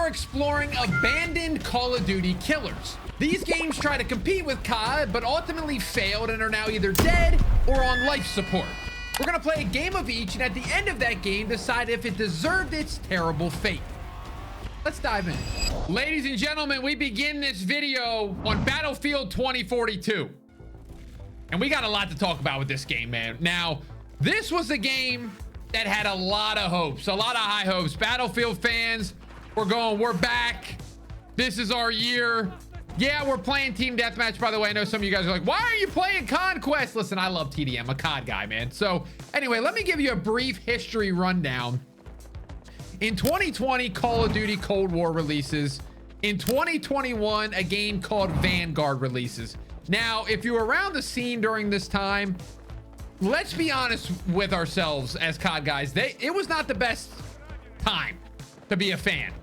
are exploring abandoned Call of Duty killers. These games try to compete with COD, but ultimately failed and are now either dead or on life support. We're gonna play a game of each, and at the end of that game, decide if it deserved its terrible fate. Let's dive in. Ladies and gentlemen, we begin this video on Battlefield 2042. And we got a lot to talk about with this game, man. Now, this was a game that had a lot of hopes, a lot of high hopes. Battlefield fans, we're back. This is our year. Yeah, we're playing Team Deathmatch, by the way. I know some of you guys are like, why are you playing Conquest? Listen, I love TDM, I'm a COD guy, man. So anyway, let me give you a brief history rundown. In 2020, Call of Duty Cold War releases. In 2021, a game called Vanguard releases. Now, if you were around the scene during this time, let's be honest with ourselves as COD guys. It was not the best time to be a fan.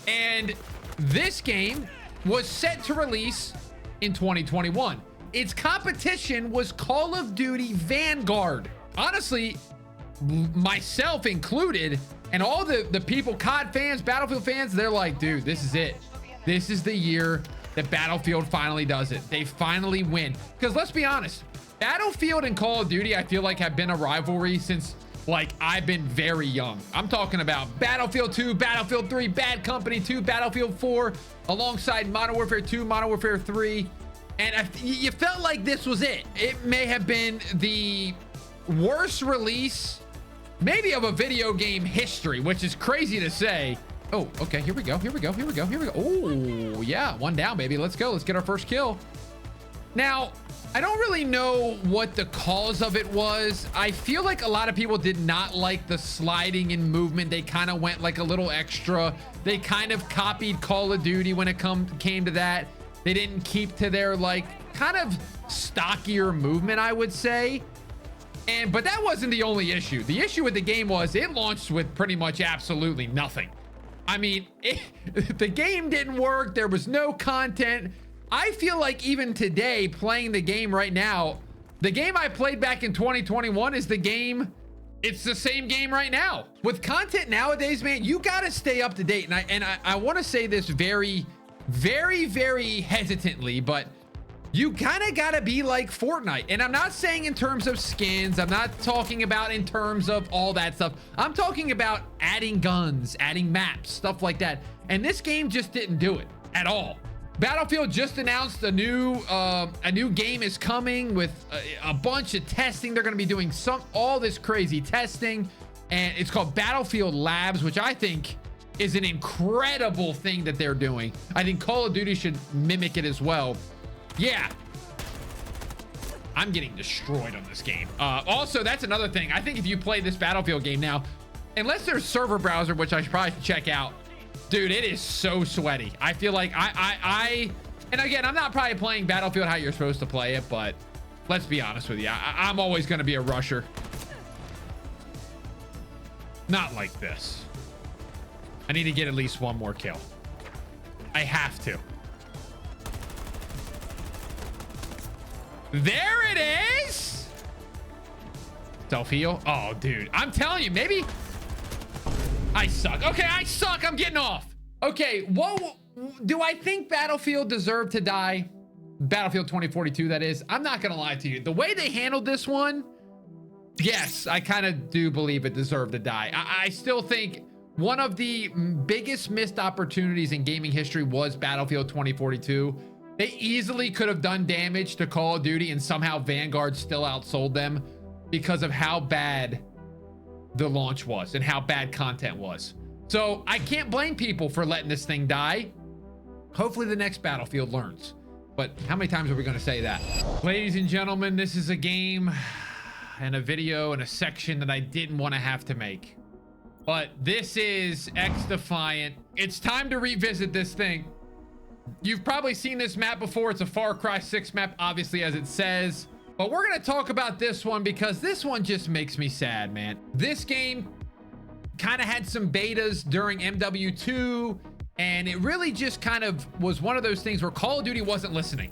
And this game was set to release in 2021. Its competition was Call of Duty Vanguard. Honestly, myself included, and all the people, COD fans, Battlefield fans, they're like, dude, this is it. This is the year that Battlefield finally does it. They finally win. Because let's be honest, Battlefield and Call of Duty, I feel like, have been a rivalry since, like, I've been very young. I'm talking about Battlefield 2, Battlefield 3, Bad Company 2, Battlefield 4, alongside Modern Warfare 2, Modern Warfare 3. And you felt like this was it. It may have been the worst release, maybe of a video game history, which is crazy to say. Oh, okay, here we go. Oh, yeah, one down, baby. Let's go. Let's get our first kill. Now, I don't really know what the cause of it was. I feel like a lot of people did not like the sliding in movement. They kind of went like a little extra. They kind of copied Call of Duty when it came to that. They didn't keep to their, like, kind of stockier movement, I would say. But that wasn't the only issue. The issue with the game was it launched with pretty much absolutely nothing. I mean, the game didn't work. There was no content. I feel like even today, playing the game right now, the game I played back in 2021 is the game. It's the same game right now. With content nowadays, man, you got to stay up to date. And I want to say this very, very, very hesitantly, but you kind of got to be like Fortnite. And I'm not saying in terms of skins. I'm not talking about in terms of all that stuff. I'm talking about adding guns, adding maps, stuff like that. And this game just didn't do it at all. Battlefield just announced a new game is coming with a bunch of testing. They're going to be doing all this crazy testing, and it's called Battlefield Labs, which I think is an incredible thing that they're doing. I think Call of Duty should mimic it as well. Yeah, I'm getting destroyed on this game. Also, that's another thing. I think if you play this Battlefield game now, unless there's server browser, which I should probably check out, dude, it is so sweaty. I feel like and again, I'm not probably playing Battlefield how you're supposed to play it, but let's be honest with you. I'm always going to be a rusher. Not like this. I need to get at least one more kill. I have to. There it is. Self-heal. Oh, dude. I'm telling you, maybe I suck. Okay, I suck. I'm getting off. Okay, what do I think Battlefield deserved to die? Battlefield 2042, that is. I'm not gonna lie to you. The way they handled this one, yes, I kind of do believe it deserved to die. I still think one of the biggest missed opportunities in gaming history was Battlefield 2042. They easily could have done damage to Call of Duty, and somehow Vanguard still outsold them because of how bad the launch was and how bad content was. So I can't blame people for letting this thing die. Hopefully the next Battlefield learns. But how many times are we going to say that? Ladies and gentlemen, this is a game and a video and a section that I didn't want to have to make. But this is XDefiant. It's time to revisit this thing. You've probably seen this map before. It's a Far Cry 6 map, obviously, as it says. But we're going to talk about this one because this one just makes me sad, man. This game kind of had some betas during MW2, and it really just kind of was one of those things where Call of Duty wasn't listening.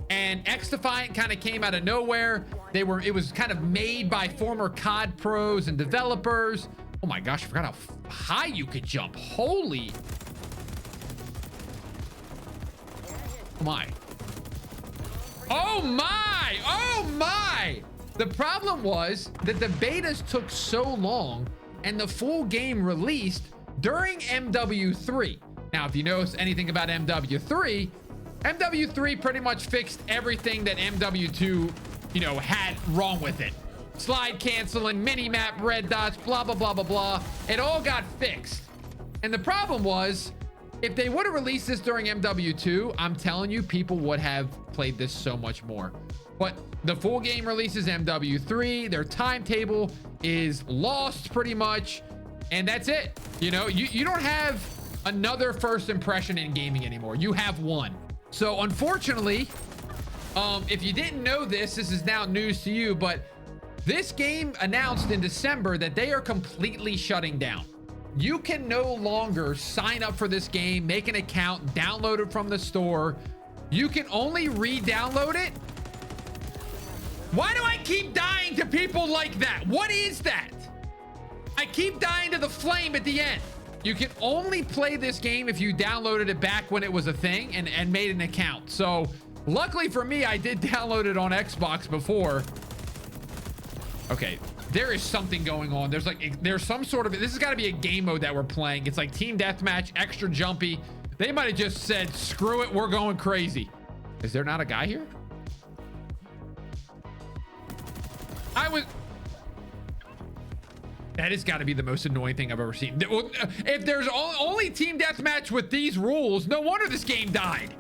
And XDefiant kind of came out of nowhere. It was kind of made by former COD pros and developers. Oh my gosh, I forgot how high you could jump. Holy. Oh my. Oh my. Oh my. The problem was that the betas took so long and the full game released during MW3. Now, if you know anything about MW3, MW3 pretty much fixed everything that MW2, you know, had wrong with it. Slide canceling, mini-map, red dots, blah, blah, blah, blah, blah. It all got fixed. And the problem was, if they would have released this during MW2, I'm telling you, people would have played this so much more. But the full game releases MW3. Their timetable is lost pretty much. And that's it. You know, you don't have another first impression in gaming anymore. You have one. So unfortunately, if you didn't know this is now news to you, but this game announced in December that they are completely shutting down. You can no longer sign up for this game, make an account, download it from the store. You can only re-download it. Why do I keep dying to people like that? What is that? I keep dying to the flame at the end. You can only play this game if you downloaded it back when it was a thing and made an account. So luckily for me, I did download it on Xbox before. Okay, there is something going on. There's some sort of, this has got to be a game mode that we're playing. It's like team deathmatch, extra jumpy. They might have just said, screw it, we're going crazy. Is there not a guy here? That has got to be the most annoying thing I've ever seen. If there's only team deathmatch with these rules, no wonder this game died.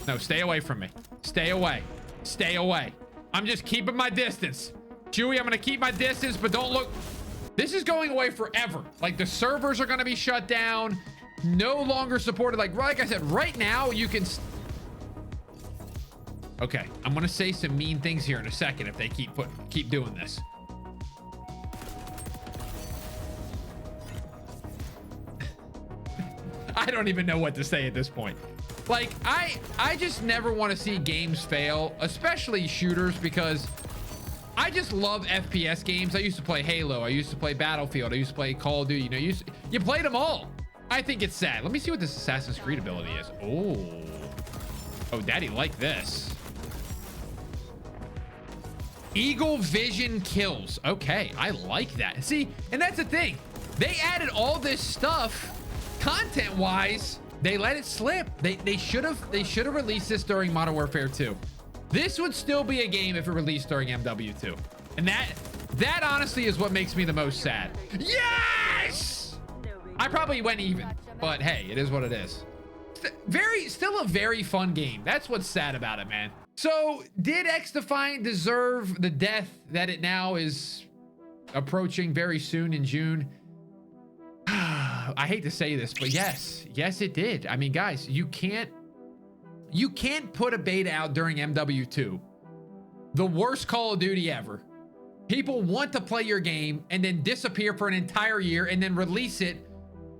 No, stay away from me. Stay away. Stay away. I'm just keeping my distance. Chewy, I'm going to keep my distance, but don't look. This is going away forever. Like, the servers are going to be shut down. No longer supported. Like I said, right now, you can... Okay, I'm going to say some mean things here in a second if they keep doing this. I don't even know what to say at this point. Like, I just never want to see games fail, especially shooters, because I just love FPS games. I used to play Halo. I used to play Battlefield. I used to play Call of Duty. You know, you played them all. I think it's sad. Let me see what this Assassin's Creed ability is. Oh, daddy, like this. Eagle vision kills. Okay, I like that. See, and that's the thing. They added all this stuff content-wise. They let it slip. They should have released this during Modern Warfare 2. This would still be a game if it released during MW2. And that honestly is what makes me the most sad. Yes! I probably went even, but hey, it is what it is. Still a very fun game. That's what's sad about it, man. So did XDefiant deserve the death that it now is approaching very soon in June? I hate to say this, but yes, it did. I mean, guys, you can't put a beta out during MW2. The worst Call of Duty ever. People want to play your game and then disappear for an entire year and then release it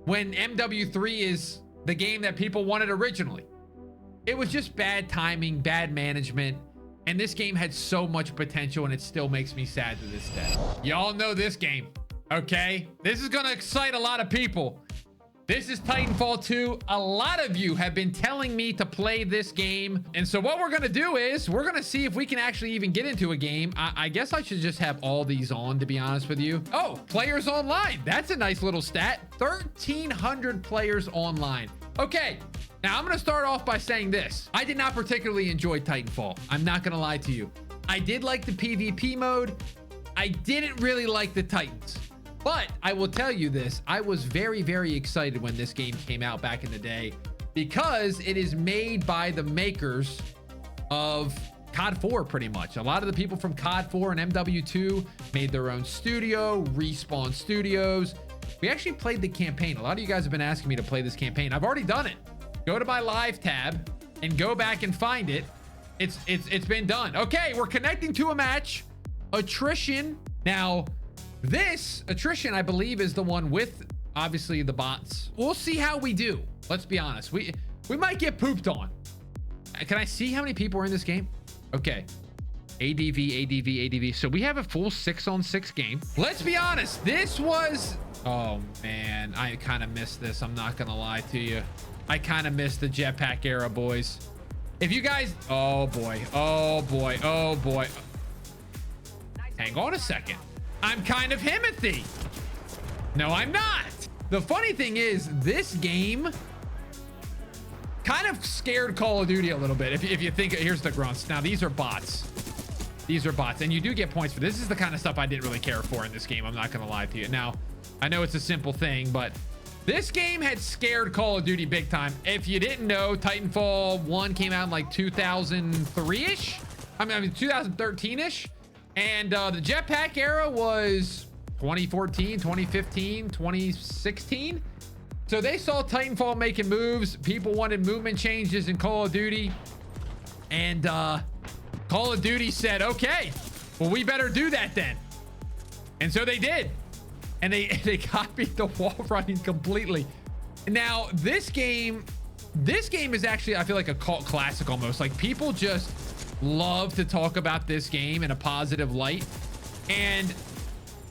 when MW3 is the game that people wanted originally. It was just bad timing, bad management, and this game had so much potential, and it still makes me sad to this day. Y'all know this game, okay? This is gonna excite a lot of people. This is Titanfall 2. A lot of you have been telling me to play this game. And so what we're gonna do is we're gonna see if we can actually even get into a game. I guess I should just have all these on, to be honest with you. Oh, players online. That's a nice little stat. 1,300 players online. Okay, now I'm gonna start off by saying this. I did not particularly enjoy Titanfall. I'm not gonna lie to you. I did like the PvP mode. I didn't really like the Titans. But I will tell you this, I was very, very excited when this game came out back in the day because it is made by the makers of COD 4 pretty much. A lot of the people from COD 4 and MW2 made their own studio, Respawn Studios. We actually played the campaign. A lot of you guys have been asking me to play this campaign. I've already done it. Go to my live tab and go back and find it. It's been done. Okay, we're connecting to a match. Attrition. Now, this attrition, I believe, is the one with obviously the bots. We'll see how we do. Let's be honest. We might get pooped on. Can I see how many people are in this game? Okay. ADV. So we have a full 6-on-6 game. Let's be honest. This was... Oh, man. I kind of missed this. I'm not going to lie to you. I kind of missed the jetpack era, boys. If you guys... Oh, boy. Oh, boy. Oh, boy. Hang on a second. I'm kind of Himothy. No, I'm not. The funny thing is, this game kind of scared Call of Duty a little bit. If you think... Here's the grunts. Now, these are bots. These are bots. And you do get points for this. This is the kind of stuff I didn't really care for in this game. I'm not going to lie to you. Now, I know it's a simple thing, but this game had scared Call of Duty big time. If you didn't know, Titanfall 1 came out in like 2003-ish. I mean 2013-ish. And the jetpack era was 2014, 2015, 2016. So they saw Titanfall making moves. People wanted movement changes in Call of Duty. And Call of Duty said, okay, well, we better do that then. And so they did. And they copied the wall running completely. Now, this game is actually, I feel like, a cult classic almost. Like, people just love to talk about this game in a positive light. And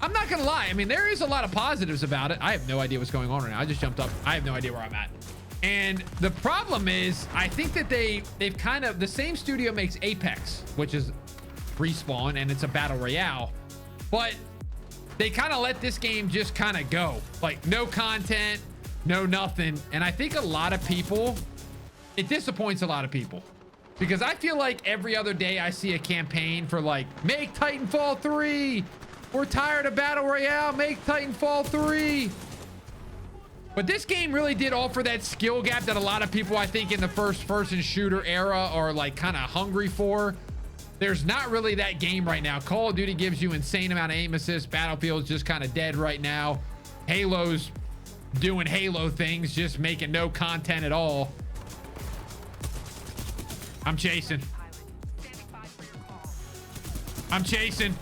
I'm not gonna lie, I mean, there is a lot of positives about it. I have no idea what's going on right now. I just jumped up. I have no idea where I'm at. And the problem is, I think that they've kind of... The same studio makes Apex, which is Respawn, and it's a battle royale. But they kind of let this game just kind of go. Like, no content, no nothing. And I think a lot of people... It disappoints a lot of people. Because I feel like every other day I see a campaign for, like, make Titanfall 3. We're tired of Battle Royale. Make Titanfall 3. But this game really did offer that skill gap that a lot of people, I think, in the first-person shooter era are, like, kind of hungry for. There's not really that game right now. Call of Duty gives you insane amount of aim assist. Battlefield's just kind of dead right now. Halo's doing Halo things, just making no content at all. I'm chasing. I'm chasing.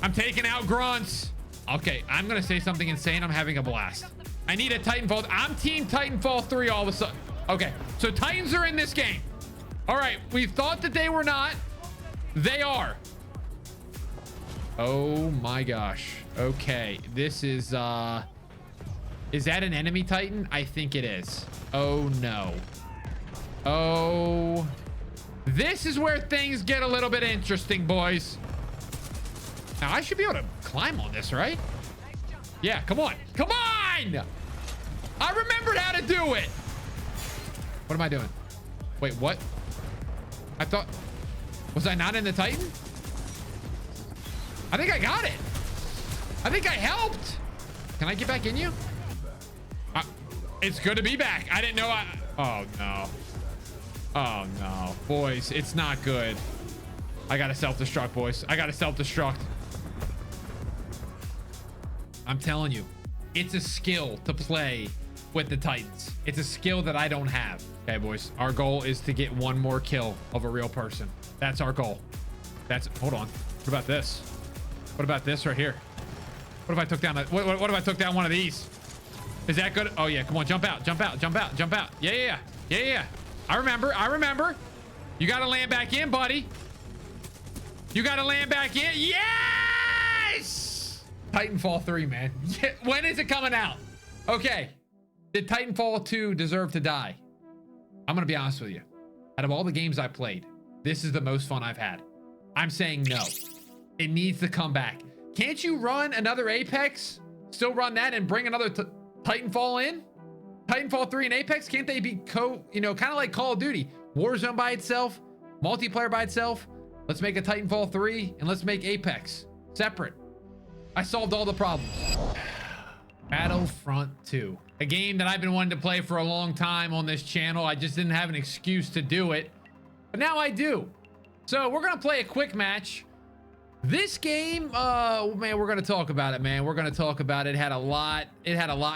I'm taking out grunts. Okay, I'm gonna say something insane. I'm having a blast. I need a Titanfall. I'm team Titanfall 3 all of a sudden. Okay, so Titans are in this game. All right, we thought that they were not. They are. Oh my gosh. Okay, this is that an enemy Titan? I think it is. Oh no. Oh, this is where things get a little bit interesting, boys. Now I should be able to climb on this, right? Yeah, come on. Come on! I remembered how to do it. What am I doing? Wait, what? I thought... Was I not in the Titan? I think I got it. I think I helped. Can I get back in you? It's good to be back. I didn't know I... Oh, no. Oh, no. Boys, it's not good. I gotta self-destruct, boys. I gotta self-destruct. I'm telling you, it's a skill to play with the Titans. It's a skill that I don't have. Okay, boys, our goal is to get one more kill of a real person. That's our goal. That's... Hold on. What about this? What about this right here? What if I took down a... What if I took down one of these? Is that good? Oh, yeah. Come on. Jump out. Jump out. Jump out. Jump out. Yeah. I remember. You got to land back in, buddy. You got to land back in. Yes! Titanfall 3, man. When is it coming out? Okay. Did Titanfall 2 deserve to die? I'm going to be honest with you. Out of all the games I played, this is the most fun I've had. I'm saying no. It needs to come back. Can't you run another Apex? Still run that and bring another Titanfall in? Titanfall 3 and Apex? Can't they be kind of like Call of Duty? Warzone by itself, multiplayer by itself. Let's make a Titanfall 3 and let's make Apex separate. I solved all the problems. Battlefront 2. A game that I've been wanting to play for a long time on this channel. I just didn't have an excuse to do it. But now I do. So we're going to play a quick match. This game, man, we're going to talk about it, man. We're going to talk about it. It had a lot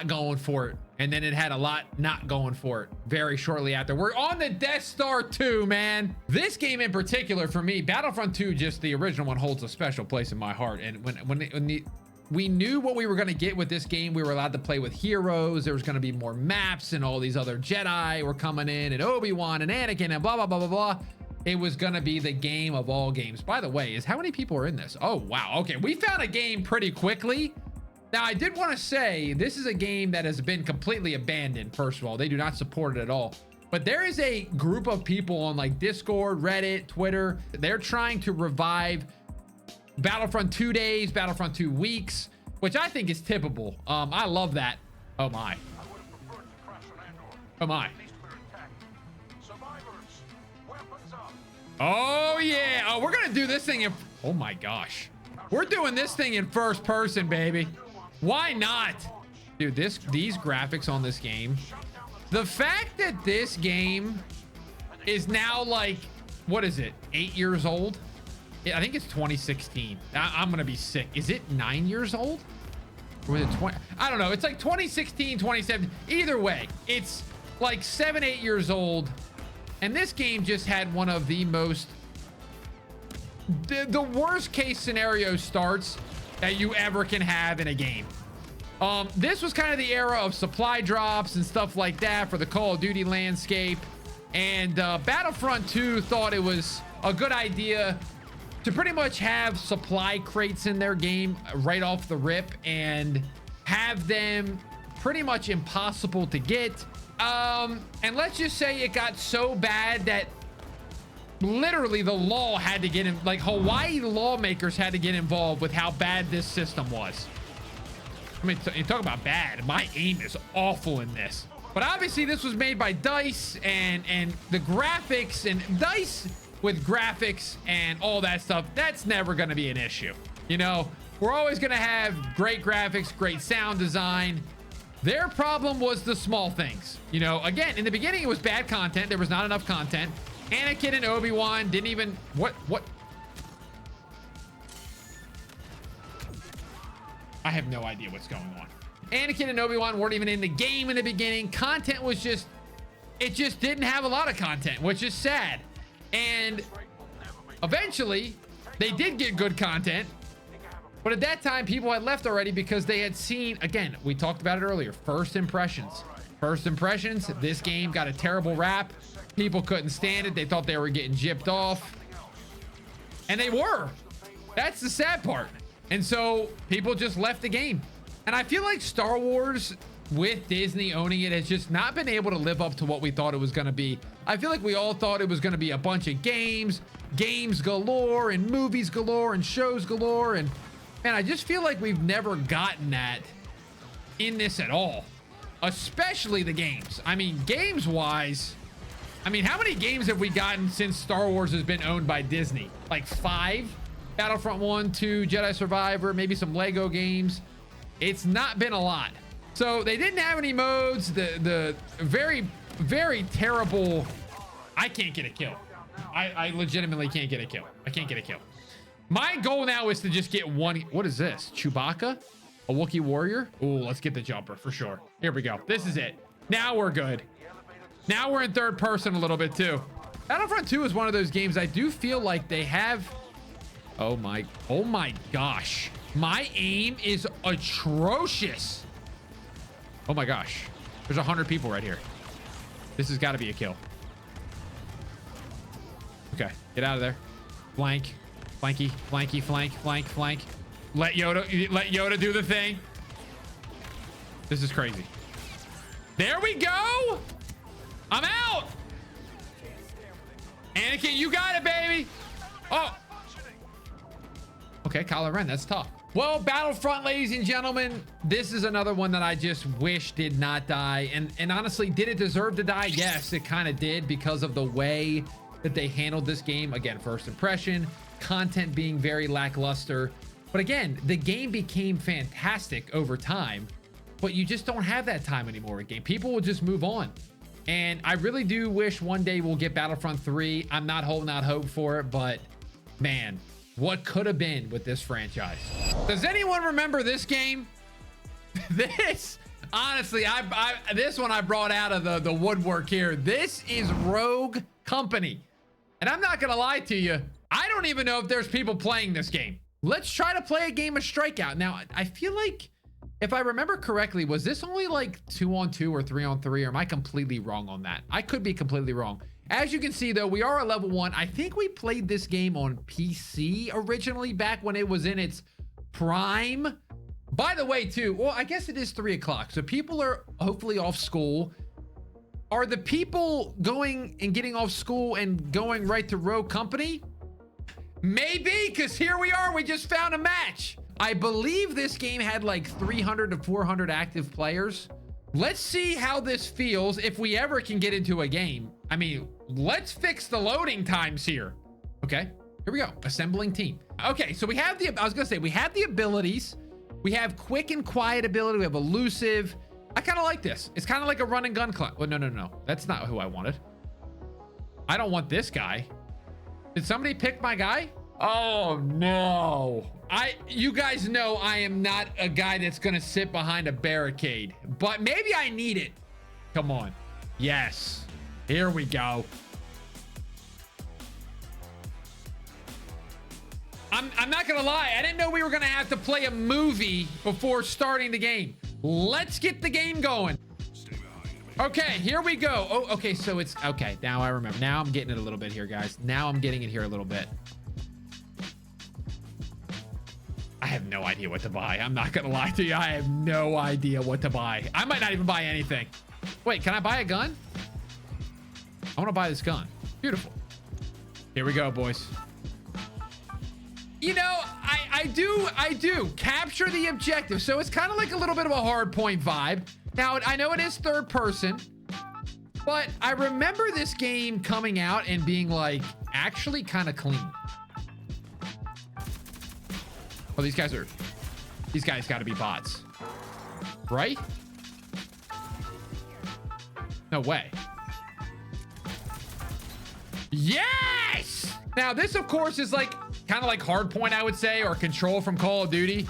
going for it. And then it had a lot not going for it very shortly after. We're on the Death Star 2, man. This game in particular, for me, Battlefront 2, just the original one, holds a special place in my heart. And when we knew what we were going to get with this game, we were allowed to play with heroes. There was going to be more maps and all these other Jedi were coming in and Obi-Wan and Anakin and blah, blah, blah, blah, blah. it was gonna be the game of all games. By the way, is how many people are in this? Oh, wow. Okay, we found a game pretty quickly. Now, I did want to say this is a game that has been completely abandoned. First of all, they do not support it at all. But there is a group of people on like Discord, Reddit, Twitter. They're trying to revive Battlefront 2 days, Battlefront 2 weeks, which I think is typical. I love that. Oh my. Oh my. Oh yeah. Oh, we're gonna do this thing in, oh my gosh. We're doing this thing in first person, baby. Why not? Dude, these graphics on this game. The fact that this game is now like, what is it? 8 years old? I think it's 2016. I'm gonna be sick. Is it 9 years old? Or was it 20? I don't know. It's like 2016, 2017. Either way, it's like 7, 8 years old. And this game just had one of the most, the worst case scenario starts that you ever can have in a game. This was kind of the era of supply drops and stuff like that for the Call of Duty landscape. And Battlefront 2 thought it was a good idea to pretty much have supply crates in their game right off the rip and have them pretty much impossible to get. And let's just say it got so bad that literally the law had to get in, like Hawaii lawmakers had to get involved with how bad this system was. I mean, you talk about bad. My aim is awful in this. But obviously this was made by DICE and the graphics, and DICE with graphics and all that stuff, that's never going to be an issue. You know, we're always going to have great graphics, great sound design. Their problem was the small things. You know, again, in the beginning, it was bad content. There was not enough content. Anakin and Obi-Wan didn't even... What? I have no idea what's going on. Anakin and Obi-Wan weren't even in the game in the beginning. Content was just... It just didn't have a lot of content, which is sad. And eventually, they did get good content. But at that time, people had left already because they had seen, again, we talked about it earlier, first impressions. First impressions, this game got a terrible rap. People couldn't stand it. They thought they were getting gypped off. And they were. That's the sad part. And so people just left the game. And I feel like Star Wars, with Disney owning it, has just not been able to live up to what we thought it was going to be. I feel like we all thought it was going to be a bunch of games galore, and movies galore, and shows galore, and man, I just feel like we've never gotten that in this at all, especially the games. I mean, games wise, I mean, how many games have we gotten since Star Wars has been owned by Disney? Like 5? Battlefront 1, 2, Jedi Survivor, maybe some Lego games. It's not been a lot. So they didn't have any modes. The very, very terrible. I can't get a kill. I legitimately can't get a kill. I can't get a kill. My goal now is to just get one. What is this? Chewbacca? A Wookiee warrior? Ooh, let's get the jumper for sure. Here we go. This is it. Now we're good. Now we're in third person a little bit too. Battlefront 2 is one of those games I do feel like they have. Oh my gosh. My aim is atrocious. Oh my gosh. There's 100 people right here. This has got to be a kill. Okay, get out of there. Flank. Flanky, flanky, flank, flank, flank. Let Yoda do the thing. This is crazy. There we go. I'm out. Anakin, you got it, baby. Oh. Okay, Kylo Ren, that's tough. Well, Battlefront, ladies and gentlemen, this is another one that I just wish did not die. And honestly, did it deserve to die? Yes, it kind of did, because of the way that they handled this game. Again, first impression, content being very lackluster. But again, the game became fantastic over time, but you just don't have that time anymore with game. People will just move on. And I really do wish one day we'll get Battlefront 3. I'm not holding out hope for it, but man, what could have been with this franchise. Does anyone remember this game? This, honestly, this one I brought out of the woodwork here. This is Rogue Company. And I'm not gonna lie to you, I don't even know if there's people playing this game. Let's try to play a game of Strikeout. Now, I feel like, if I remember correctly, was this only like 2-on-2 or 3-on-3, or am I completely wrong on that? I could be completely wrong. As you can see, though, we are a level 1. I think we played this game on PC originally back when it was in its prime. By the way, too, well, I guess it is 3 o'clock. So people are hopefully off school. Are the people going and getting off school and going right to Rogue Company? Maybe, because here we are. We just found a match. I believe this game had like 300 to 400 active players. Let's see how this feels if we ever can get into a game. I mean, let's fix the loading times here. Okay, here we go. Assembling team. Okay, so we have I was gonna say, we have the abilities. We have quick and quiet ability. We have elusive. I kind of like this. It's kind of like a run and gun class. Oh, no. That's not who I wanted. I don't want this guy. Did somebody pick my guy? Oh, no. You guys know I am not a guy that's going to sit behind a barricade, but maybe I need it. Come on. Yes. Here we go. I'm not going to lie. I didn't know we were going to have to play a movie before starting the game. Let's get the game going. Okay, here we go. Oh, okay. So it's okay. Now I remember. Now I'm getting it a little bit here, guys. Now I'm getting it here a little bit. I have no idea what to buy. I'm not gonna lie to you. I have no idea what to buy. I might not even buy anything. Wait, can I buy a gun? I want to buy this gun. Beautiful. Here we go, boys. You know, I do capture the objective. So it's kind of like a little bit of a hard point vibe. Now, I know it is third person, but I remember this game coming out and being like actually kind of clean. Oh, these guys got to be bots, right? No way. Yes! Now, this, of course, is like kind of like Hardpoint, I would say, or Control from Call of Duty.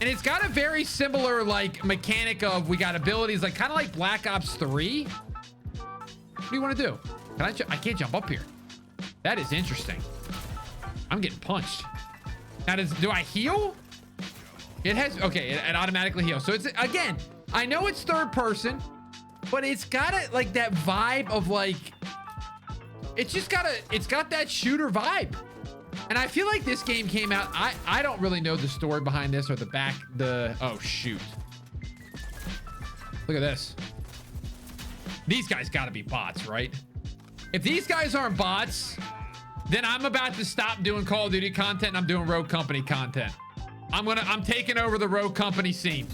And it's got a very similar like mechanic of we got abilities, like kind of like Black Ops 3. What do you want to do? Can I can't jump up here. That is interesting. I'm getting punched. Now, do I heal? It has, okay, it automatically heals. So it's, again, I know it's third person, but it's got like that vibe of like, it's got that shooter vibe. And I feel like this game came out, I don't really know the story behind this or oh shoot. Look at this. These guys gotta be bots, right? If these guys aren't bots, then I'm about to stop doing Call of Duty content and I'm doing Rogue Company content. I'm taking over the Rogue Company scene.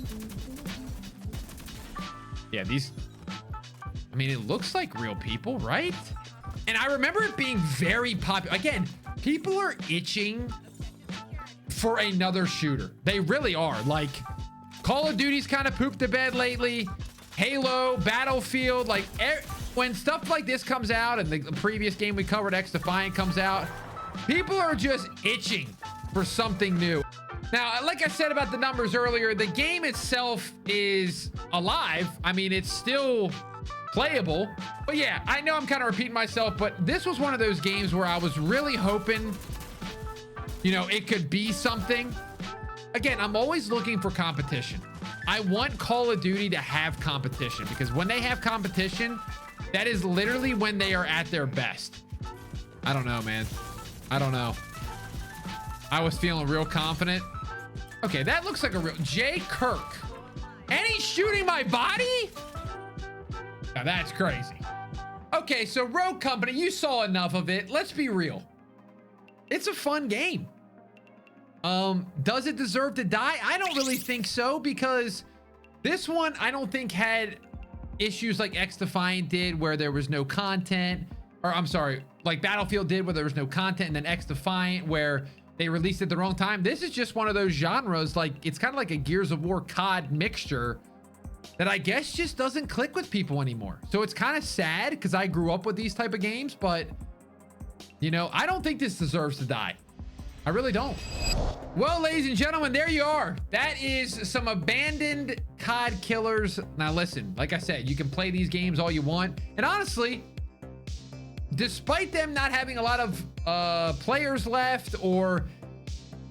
Yeah, I mean, it looks like real people, right? And I remember it being very popular. Again, people are itching for another shooter. They really are. Like, Call of Duty's kind of pooped the bed lately. Halo, Battlefield, like when stuff like this comes out and the previous game we covered, XDefiant, comes out, people are just itching for something new. Now, like I said about the numbers earlier, the game itself is alive. I mean, it's still playable. But yeah, I know I'm kind of repeating myself, but this was one of those games where I was really hoping, you know, it could be something. Again, I'm always looking for competition. I want Call of Duty to have competition, because when they have competition, that is literally when they are at their best. I don't know, man. I don't know. I was feeling real confident. Okay, that looks like a real Jay Kirk. And he's shooting my body? Now that's crazy. Okay, so Rogue Company, you saw enough of it. Let's be real. It's a fun game. Does it deserve to die? I don't really think so, because this one I don't think had issues like XDefiant did, where there was no content, or I'm sorry, like Battlefield did, where there was no content, and then XDefiant where they released it the wrong time. This is just one of those genres, like it's kind of like a Gears of War COD mixture that I guess just doesn't click with people anymore. So it's kind of sad, because I grew up with these type of games, but you know, I don't think this deserves to die. I really don't. Well, ladies and gentlemen, there you are. That is some abandoned COD killers. Now listen, like I said, you can play these games all you want, and honestly, despite them not having a lot of players left, or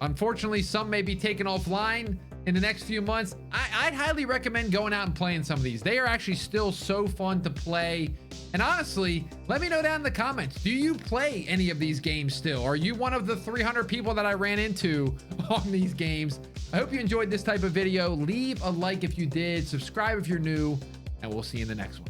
unfortunately some may be taken offline, in the next few months, I'd highly recommend going out and playing some of these. They are actually still so fun to play. And honestly, let me know down in the comments, do you play any of these games still? Are you one of the 300 people that I ran into on these games? I hope you enjoyed this type of video. Leave a like if you did, subscribe if you're new, and we'll see you in the next one.